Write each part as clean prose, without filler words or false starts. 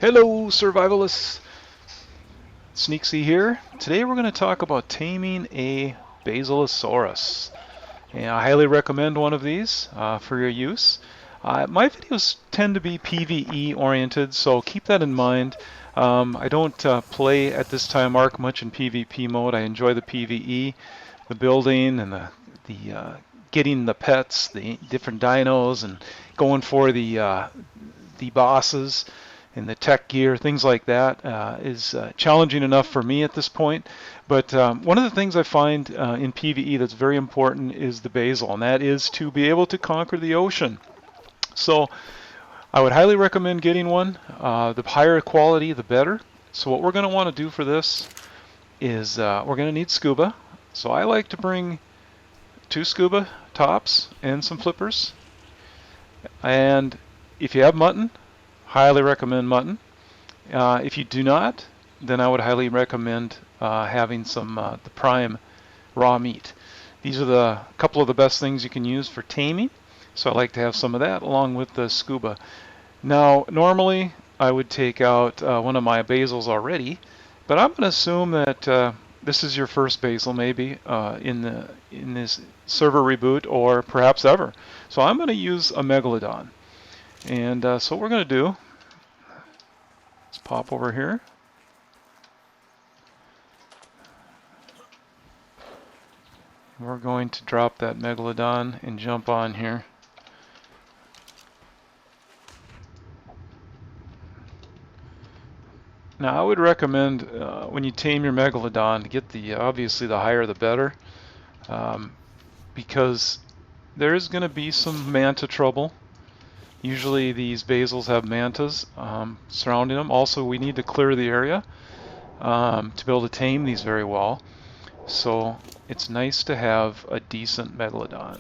Hello, survivalists! Sneaksy here. Today we're going to talk about taming a Basilosaurus. And I highly recommend one of these for your use. My videos tend to be PVE oriented, so keep that in mind. I don't play at this time Ark much in PvP mode. I enjoy the PvE, the building, and the getting the pets, the different dinos, and going for the bosses and the tech gear, things like that, is challenging enough for me at this point. But one of the things I find in PvE that's very important is the Basil, and that is to be able to conquer the ocean. So I would highly recommend getting one. The higher quality, the better. So what we're going to want to do for this is we're going to need scuba. So I like to bring 2 scuba tops and some flippers. And if you have mutton, highly recommend mutton. If you do not, then I would highly recommend having some the prime raw meat. These are the couple of the best things you can use for taming, so I like to have some of that along with the scuba. Now, normally I would take out one of my basils already, but I'm going to assume that this is your first basil, maybe in this server reboot or perhaps ever. So I'm going to use a megalodon, and so what we're going to do. Let's pop over here. We're going to drop that megalodon and jump on here. Now I would recommend when you tame your megalodon to get obviously the higher the better, because there is going to be some manta trouble. Usually these basils have mantas surrounding them. Also, we need to clear the area to be able to tame these very well. So it's nice to have a decent megalodon.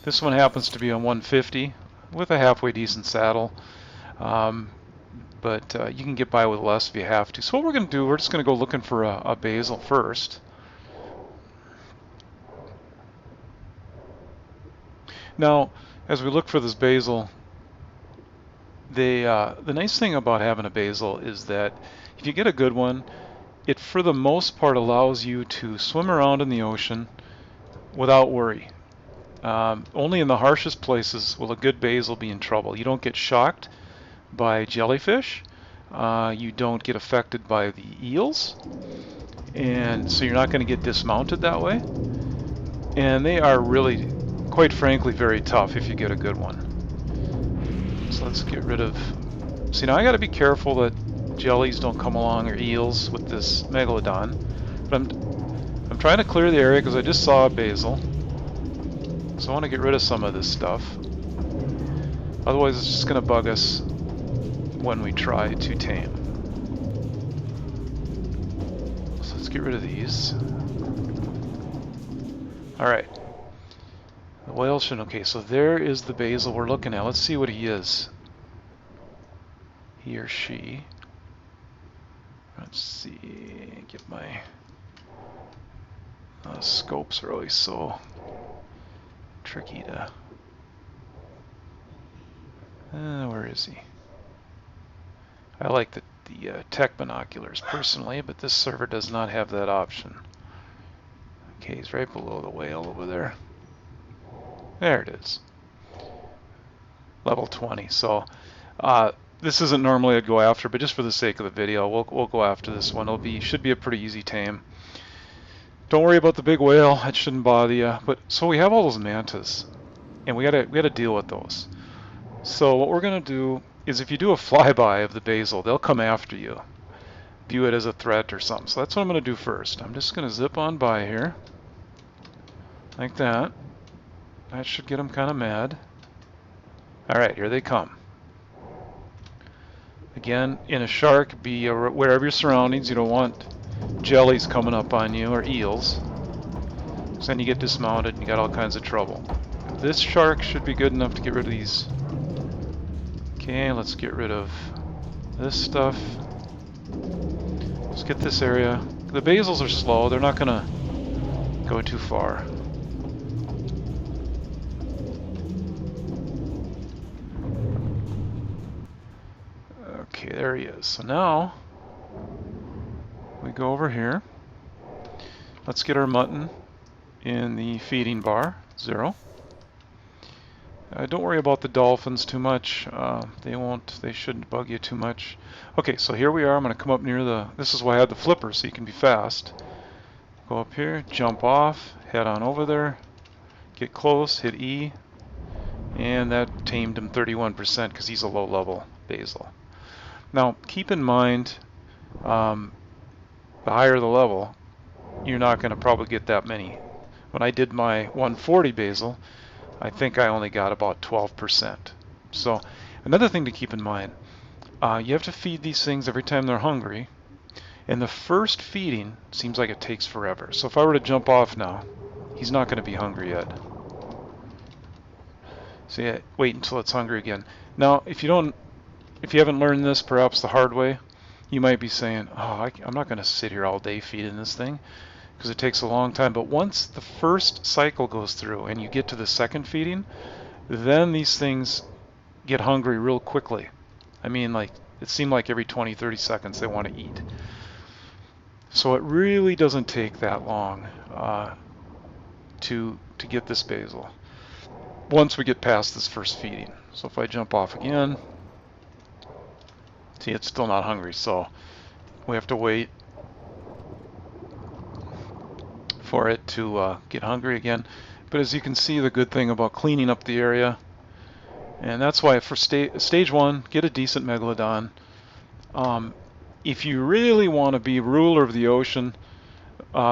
This one happens to be a 150 with a halfway decent saddle, but you can get by with less if you have to. So what we're going to do, we're just going to go looking for a basil first. Now, as we look for this basil, the nice thing about having a basil is that if you get a good one, it for the most part allows you to swim around in the ocean without worry. Only in the harshest places will a good basil be in trouble. You don't get shocked by jellyfish, you don't get affected by the eels, and so you're not going to get dismounted that way. And they are really, quite frankly, very tough if you get a good one. So let's get rid of... See, now I got to be careful that jellies don't come along, or eels, with this megalodon. But I'm trying to clear the area because I just saw a basil. So I want to get rid of some of this stuff. Otherwise it's just going to bug us when we try to tame. So let's get rid of these. Alright. The whale should... Okay, so there is the basil we're looking at. Let's see what he is. He or she. Let's see, get my scopes are always so tricky to... where is he? I like the tech binoculars personally, but this server does not have that option. Okay, he's right below the whale over there. There it is. Level 20. So this isn't normally I'd go after, but just for the sake of the video, we'll go after this one. Should be a pretty easy tame. Don't worry about the big whale; it shouldn't bother you. But so we have all those mantas, and we gotta deal with those. So what we're gonna do is, if you do a flyby of the basil, they'll come after you, view it as a threat or something. So that's what I'm gonna do first. I'm just gonna zip on by here, like that. That should get them kind of mad. All right, here they come. Again, in a shark, be aware of your surroundings. You don't want jellies coming up on you, or eels. So then you get dismounted and you got all kinds of trouble. This shark should be good enough to get rid of these. Okay, let's get rid of this stuff. Let's get this area. The basils are slow. They're not going to go too far. Okay, there he is. So now we go over here. Let's get our mutton in the feeding bar, 0. Don't worry about the dolphins too much. They shouldn't bug you too much. Okay, so here we are. I'm going to come up near this is why I had the flipper, so you can be fast. Go up here, jump off, head on over there, get close, hit E, and that tamed him 31% because he's a low-level basil. Now, keep in mind, the higher the level, you're not going to probably get that many. When I did my 140 basil, I think I only got about 12%. So another thing to keep in mind, you have to feed these things every time they're hungry. And the first feeding seems like it takes forever. So if I were to jump off now, he's not going to be hungry yet. So yeah, wait until it's hungry again. Now, if you haven't learned this perhaps the hard way, you might be saying, oh, I'm not going to sit here all day feeding this thing, because it takes a long time. But once the first cycle goes through and you get to the second feeding, then these things get hungry real quickly. I mean, like, it seemed like every 20, 30 seconds they want to eat. So it really doesn't take that long to get this basil once we get past this first feeding. So if I jump off again, see, it's still not hungry, so we have to wait for it to get hungry again. But as you can see, the good thing about cleaning up the area, and that's why for stage 1, get a decent megalodon. If you really want to be ruler of the ocean,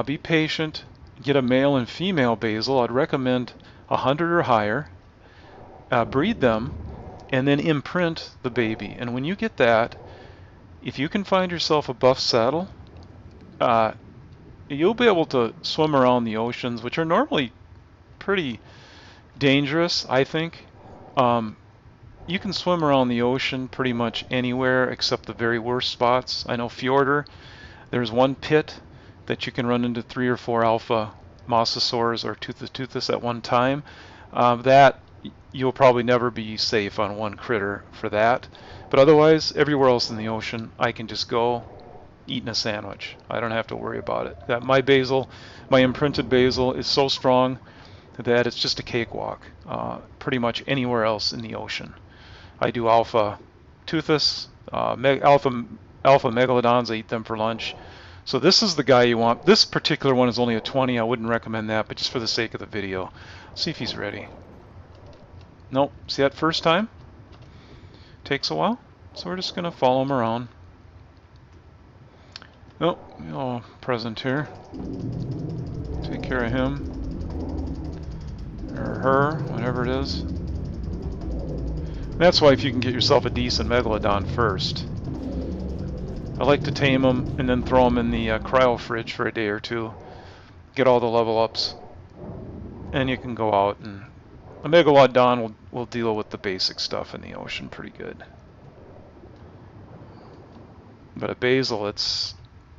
be patient, get a male and female basil. I'd recommend 100 or higher, breed them, and then imprint the baby. And when you get that, if you can find yourself a buff saddle, you'll be able to swim around the oceans, which are normally pretty dangerous, I think. You can swim around the ocean pretty much anywhere except the very worst spots. I know Fjorder, there's one pit that you can run into 3 or 4 alpha mosasaurs or toothus at one time. That you'll probably never be safe on one critter for that. But otherwise, everywhere else in the ocean, I can just go eating a sandwich. I don't have to worry about it. My basil, my imprinted basil, is so strong that it's just a cakewalk. Pretty much anywhere else in the ocean. I do alpha toothus, alpha megalodons. I eat them for lunch. So this is the guy you want. This particular one is only a 20. I wouldn't recommend that, but just for the sake of the video. See if he's ready. Nope. See that first time? Takes a while. So we're just going to follow him around. Oh, present here. Take care of him. Or her, whatever it is. That's why if you can get yourself a decent megalodon first. I like to tame them and then throw them in the cryo fridge for a day or two. Get all the level ups. And you can go out, and a megalodon will deal with the basic stuff in the ocean pretty good. But a basil, it's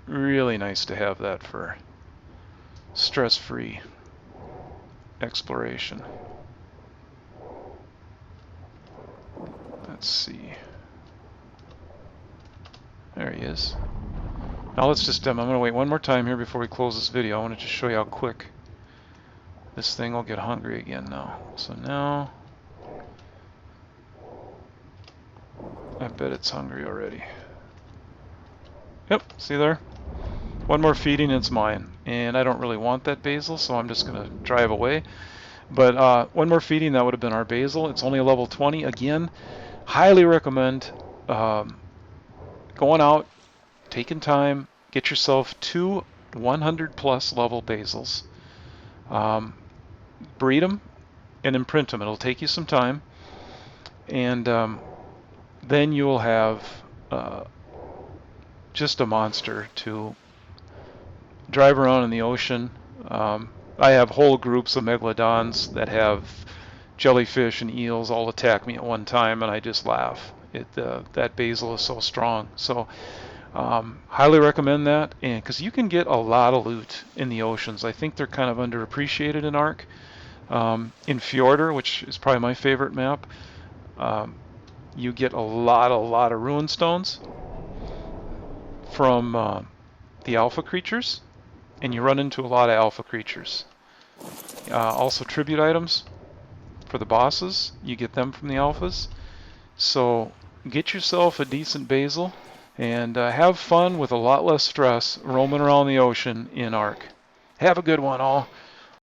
really nice to have that for stress-free exploration. Let's see. There he is. Now let's just I'm going to wait one more time here before we close this video. I want to just show you how quick this thing will get hungry again now. So now, I bet it's hungry already. Yep, see there? One more feeding, it's mine. And I don't really want that basil, so I'm just going to drive away. But one more feeding, that would have been our basil. It's only a level 20. Again, highly recommend going out, taking time, get yourself 2 100 plus level basils. Breed them and imprint them. It'll take you some time. And then you'll have just a monster to drive around in the ocean. I have whole groups of megalodons that have jellyfish and eels all attack me at one time, and I just laugh. That basil is so strong. So highly recommend that, and because you can get a lot of loot in the oceans. I think they're kind of underappreciated in Ark. In Fjorder, which is probably my favorite map, you get a lot of ruin stones from the alpha creatures, and you run into a lot of alpha creatures. Also tribute items for the bosses, you get them from the alphas. So get yourself a decent basil and have fun with a lot less stress roaming around the ocean in Ark. Have a good one all.